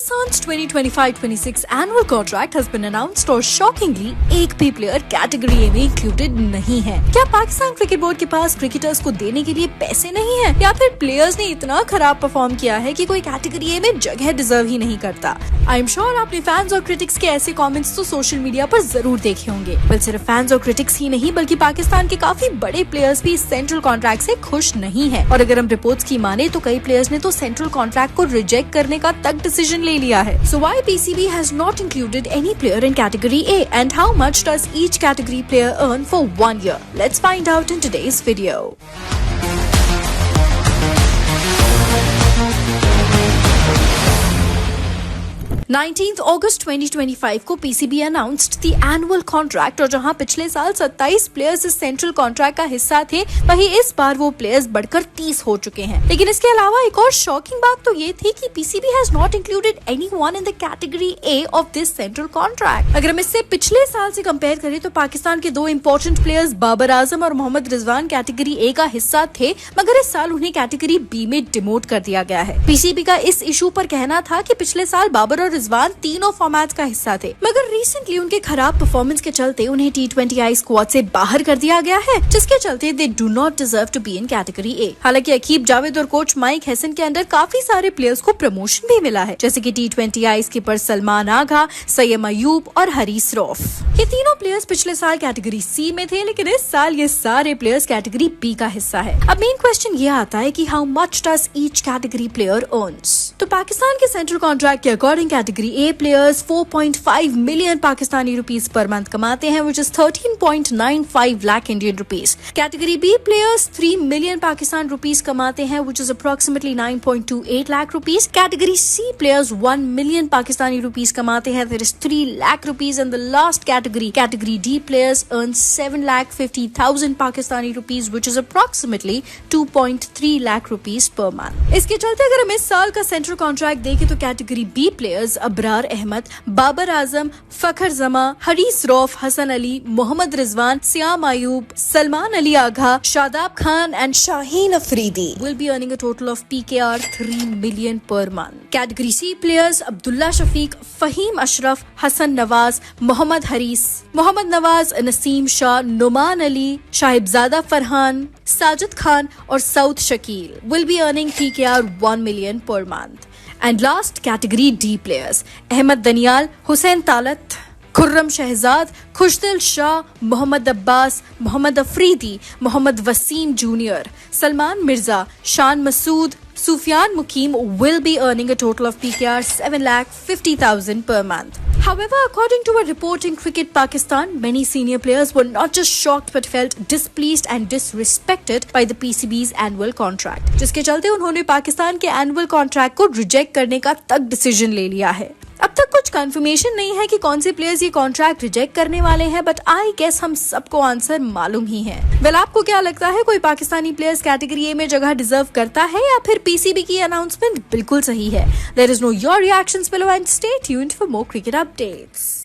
Pakistan's 2025-26 annual contract has been announced और shockingly एक भी प्लेयर कैटेगरी ए में इंक्लूडेड नहीं है। क्या पाकिस्तान क्रिकेट बोर्ड के पास क्रिकेटर्स को देने के लिए पैसे नहीं है, या फिर प्लेयर्स ने इतना खराब परफॉर्म किया है कि कोई कैटेगरी ए में जगह डिजर्व ही नहीं करता? आई एम श्योर आपने फैंस और क्रिटिक्स के ऐसे कमेंट्स तो सोशल मीडिया पर जरूर देखे होंगे। बट सिर्फ फैंस और क्रिटिक्स ही नहीं बल्कि पाकिस्तान के काफी बड़े प्लेयर्स भी सेंट्रल कॉन्ट्रैक्ट से खुश नहीं है। और अगर हम रिपोर्ट्स की माने तो कई प्लेयर्स ने तो सेंट्रल कॉन्ट्रैक्ट को रिजेक्ट करने का तक डिसीजन ले लिया है। So why PCB has not included any player in category A, and how much does each category player earn for 1 year? Let's find out in today's video. 19th August 2025 को PCB announced the annual contract, और जहां पिछले साल 27 players इस central contract का हिस्सा थे, वहीं इस बार वो प्लेयर्स बढ़कर 30 हो चुके हैं। लेकिन इसके अलावा एक और शॉकिंग बात तो ये थी कि PCB has not included anyone in the category A of this central contract। अगर हम इससे पिछले साल से कंपेयर करें तो पाकिस्तान के दो इंपॉर्टेंट प्लेयर्स बाबर आजम और मोहम्मद रिजवान कैटेगरी A का हिस्सा थे, मगर इस साल उन्हें कैटेगरी B में डिमोट कर दिया गया है। PCB का इस इशू पर कहना था कि पिछले साल बाबर और रिजवान तीनों फॉर्मेट का हिस्सा थे, मगर रिसेंटली उनके खराब परफॉर्मेंस के चलते उन्हें T20I स्क्वाड से बाहर कर दिया गया है, जिसके चलते they do not deserve to be in category A. हालांकि अकीब जावेद और कोच माइक हैसन के अंडर काफी सारे प्लेयर्स को प्रमोशन भी मिला है, जैसे कि T20I स्कीपर सलमान आगा, सैयद अयूब और हरीस रौफ। ये तीनों प्लेयर्स पिछले साल कैटेगरी सी में थे, लेकिन इस साल ये सारे प्लेयर्स कैटेगरी बी का हिस्सा है। अब मेन क्वेश्चन ये आता है कि how much does each category player earns? तो पाकिस्तान के सेंट्रल कॉन्ट्रैक्ट के according category A players 4.5 million Pakistani rupees per month कमाते हैं, which is 13.95 lakh Indian rupees. Category B players 3 million Pakistan rupees कमाते हैं, which is approximately 9.28 lakh rupees. Category C players 1 million Pakistani rupees कमाते हैं, that is 3 lakh rupees, and the last category D players earn 7,50,000 Pakistani rupees, which is approximately 2.3 lakh rupees per month। इसके चलते अगर हम इस साल का सेंट्रल कॉन्ट्रैक्ट देखें तो category B players Abrar Ahmed, Babar Azam, Fakhar Zaman, Haris Rauf, Hasan Ali, Mohammad Rizwan, Saim Ayub, Salman Ali Agha, Shadab Khan and Shaheen Afridi will be earning a total of PKR 3 million per month। Category C players Abdullah Shafique, Faheem Ashraf, Hasan Nawaz, Mohammad Haris, Mohammad Nawaz, Naseem Shah, Nauman Ali, Sahibzada Farhan, Sajid Khan और Saud Shakeel will be earning PKR 1 million per month। And last category D players Ahmed Daniyal, Hussain Talat, Khurram Shahzad, Khushdil Shah, Mohammad Abbas, Mohammad Afridi, Mohammad Wasim junior, Salman Mirza, Shan Masood, Sufyan Mukim will be earning a total of PKR 7,50,000 per month। However, according to a report in Cricket Pakistan, many senior players were not just shocked but felt displeased and disrespected by the PCB's annual contract, जिसके चलते उन्होंने पाकिस्तान के annual contract को reject करने का तक decision ले लिया है। अब तक कुछ कंफर्मेशन नहीं है कि कौन से प्लेयर्स ये कॉन्ट्रैक्ट रिजेक्ट करने वाले हैं, बट आई गेस हम सबको आंसर मालूम ही है। वेल, आपको क्या लगता है, कोई पाकिस्तानी प्लेयर्स कैटेगरी ए में जगह डिजर्व करता है या फिर PCB की अनाउंसमेंट बिल्कुल सही है? Let us know your reactions below and stay tuned for more cricket updates.